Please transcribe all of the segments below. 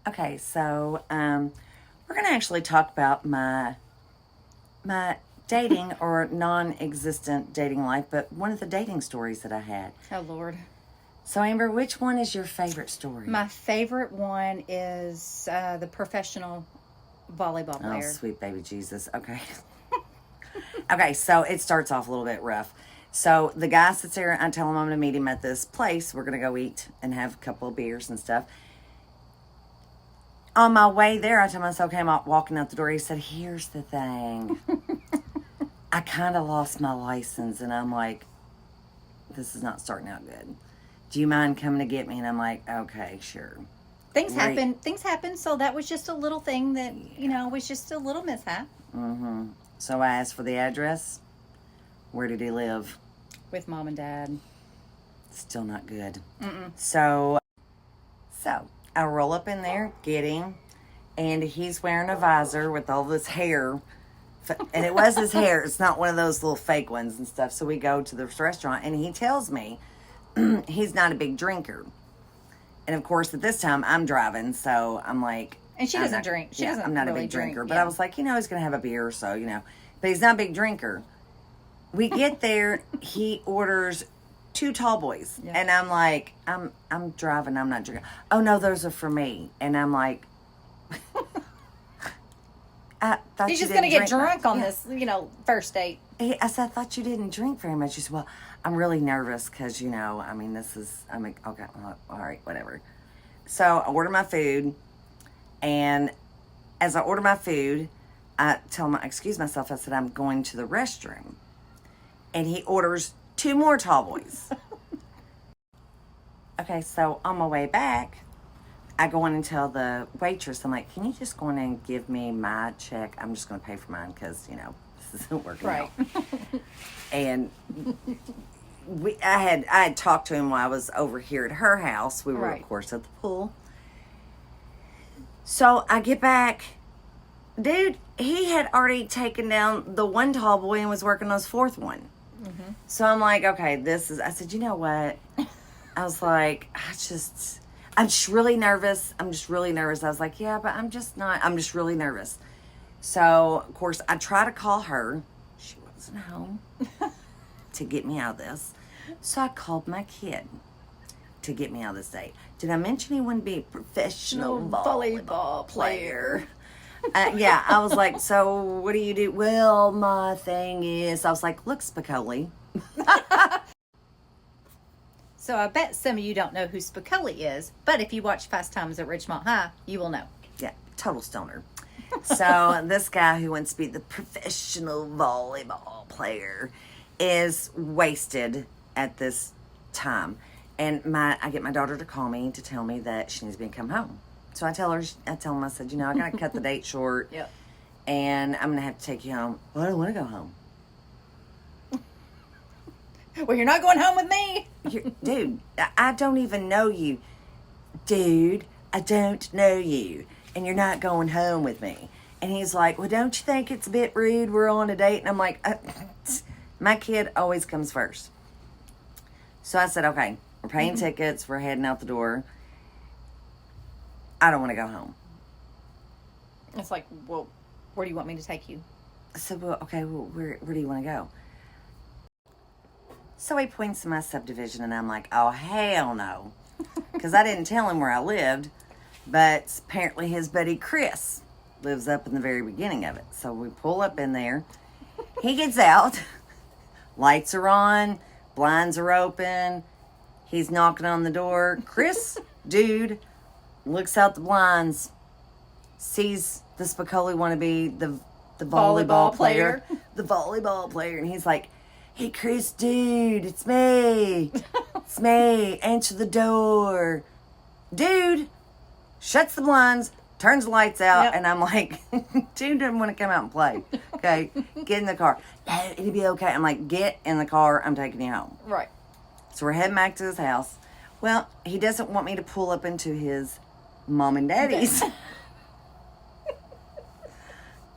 Okay, so we're gonna actually talk about my dating or non-existent dating life, but one of the dating stories that I had. Oh, Lord. So, Amber, which one is your favorite story? My favorite one is the professional volleyball Oh, player. sweet baby Jesus. Okay. Okay, so it starts off a little bit rough. So the guy sits there, I tell him I'm going to meet him at this place. We're going to go eat and have a couple of beers and stuff. On my way there, I tell myself, okay, I'm walking out the door. He said, here's the thing. I kind of lost my license, and I'm like, this is not starting out good. Do you mind coming to get me? And I'm like, okay, sure. Things Right. happen. Things happen. So that was just a little thing that, was just a little mishap Mm-hmm. So I asked for the address. Where did he live? with mom and dad. Still not good. Mm-mm. So I roll up in there, get him, and he's wearing a visor with all this hair. And it was his hair. It's not one of those little fake ones and stuff. So we go to this restaurant, and he tells me he's not a big drinker. And of course, at this time, I'm driving, so I'm like... And she I'm doesn't not- drink. She yeah, doesn't I'm not really a big drinker. drink, But yeah. I was like, he's going to have a beer, so, But he's not a big drinker. We get there, he orders 2 tall boys. Yeah. And I'm like, I'm driving, I'm not drinking. Oh, no, those are for me. And I'm like... I thought He's you just going to didn't get drink drunk on Yeah. this, first date. I said, I thought you didn't drink very much. He said, well, I'm really nervous because, I'm like, okay, well, all right, whatever. So I order my food, and as I order my food, I excuse myself, I said, I'm going to the restroom. And he orders 2 more tall boys. Okay, so on my way back, I go in and tell the waitress, I'm like, can you just go in and give me my check? I'm just going to pay for mine because, this isn't working Right. out. And I had talked to him while I was over here at her house. We were, Right. of course, at the pool. So I get back. Dude, he had already taken down the 1 tall boy and was working on his 4th one. Mm-hmm. So I'm like, okay, I said, you know what? I was like, I'm just really nervous. I was like, yeah, but I'm just really nervous. So, of course, I try to call her. She wasn't home to get me out of this. So I called my kid to get me out of this date. Did I mention he wouldn't be a professional volleyball player? Yeah, I was like, so what do you do? Well, my thing is, I was like, look, Spicoli. So I bet some of you don't know who Spicoli is, but if you watch Fast Times at Ridgemont High, you will know. Yeah, total stoner. So this guy who wants to be the professional volleyball player is wasted at this time. And I get my daughter to call me to tell me that she needs me to come home. So I tell him, I said, I got to cut the date short. Yep. And I'm going to have to take you home. Well, I don't want to go home. Well, you're not going home with me. Dude, I don't even know you. Dude, I don't know you. And you're not going home with me. And he's like, well, don't you think it's a bit rude? We're on a date. And I'm like, my kid always comes first. So I said, okay, we're paying tickets. We're heading out the door. I don't want to go home. It's like, well, where do you want me to take you? I said, well, okay, well, where do you want to go? So he points to my subdivision, and I'm like, oh, hell no. Because I didn't tell him where I lived, but apparently his buddy Chris lives up in the very beginning of it. So we pull up in there. He gets out. Lights are on. Blinds are open. He's knocking on the door. Chris, dude, looks out the blinds, sees the Spicoli wannabe, the volleyball player. The volleyball player. And he's like, hey, Chris, dude, it's me. It's me. Answer the door. Dude shuts the blinds, turns the lights out, Yep. and I'm like, dude doesn't want to come out and play. Okay, get in the car. No, it'll be okay. I'm like, get in the car. I'm taking you home. Right. So we're heading back to his house. Well, he doesn't want me to pull up into his mom and daddy's.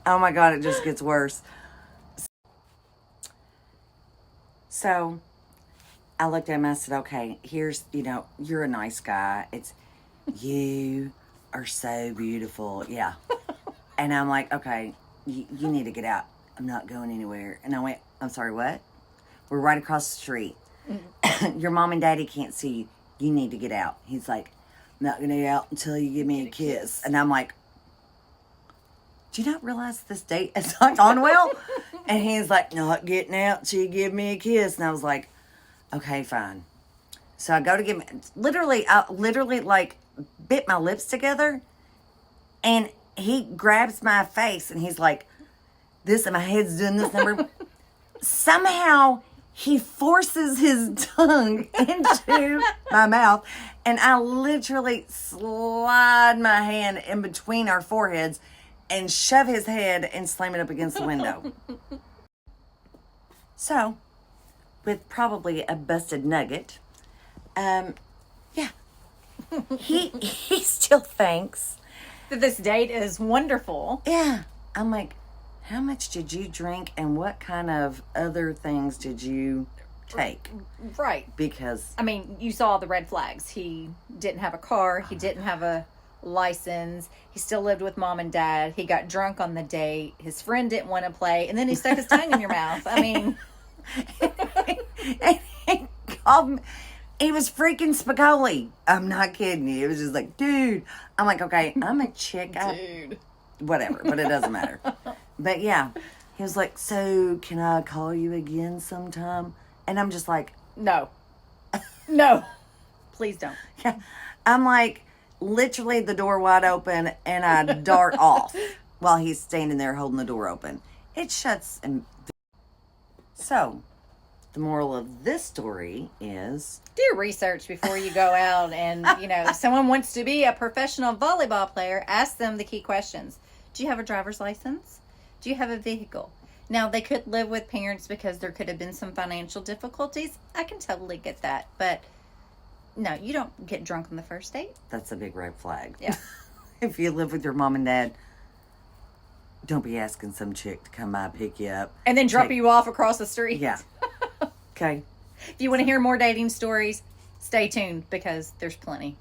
Oh my God, it just gets worse. So I looked at him and I said, okay, here's, you're a nice guy. You are so beautiful. Yeah. And I'm like, okay, you need to get out. I'm not going anywhere. And I went, I'm sorry, what? We're right across the street. Your mom and daddy can't see you. You need to get out. He's like, I'm not going to get out until you give me a kiss. And I'm like, do you not realize this date has not gone well? And he's like, not getting out till you give me a kiss. And I was like, okay, fine. So I go to give him, I literally like bit my lips together. And he grabs my face and he's like, this, and my head's doing this number. Somehow he forces his tongue into my mouth. And I literally slide my hand in between our foreheads and shove his head and slam it up against the window. So, with probably a busted nugget, yeah, he still thinks That this date is wonderful. Yeah. I'm like, how much did you drink and what kind of other things did you take? Right. Because I mean, you saw the red flags. He didn't have a car. He didn't have a license. He still lived with mom and dad. He got drunk on the date. His friend didn't want to play. And then he stuck his tongue in your mouth. I mean, and he called me. He was freaking Spicoli. I'm not kidding you. It was just like, dude. I'm like, okay, I'm a chick. dude. Whatever, but it doesn't matter. But yeah, he was like, so can I call you again sometime? And I'm just like, No. No. Please don't. yeah. I'm like, literally the door wide open, and I dart off while he's standing there holding the door open. It shuts. And so, the moral of this story is Do your research before you go out. And, if someone wants to be a professional volleyball player, ask them the key questions. Do you have a driver's license? Do you have a vehicle? Now, they could live with parents because there could have been some financial difficulties. I can totally get that. But, no, you don't get drunk on the first date. that's a big red flag. Yeah. If you live with your mom and dad, don't be asking some chick to come by and pick you up. And then drop Okay. you off across the street. Yeah. Okay. If you want to hear more dating stories, stay tuned because there's plenty.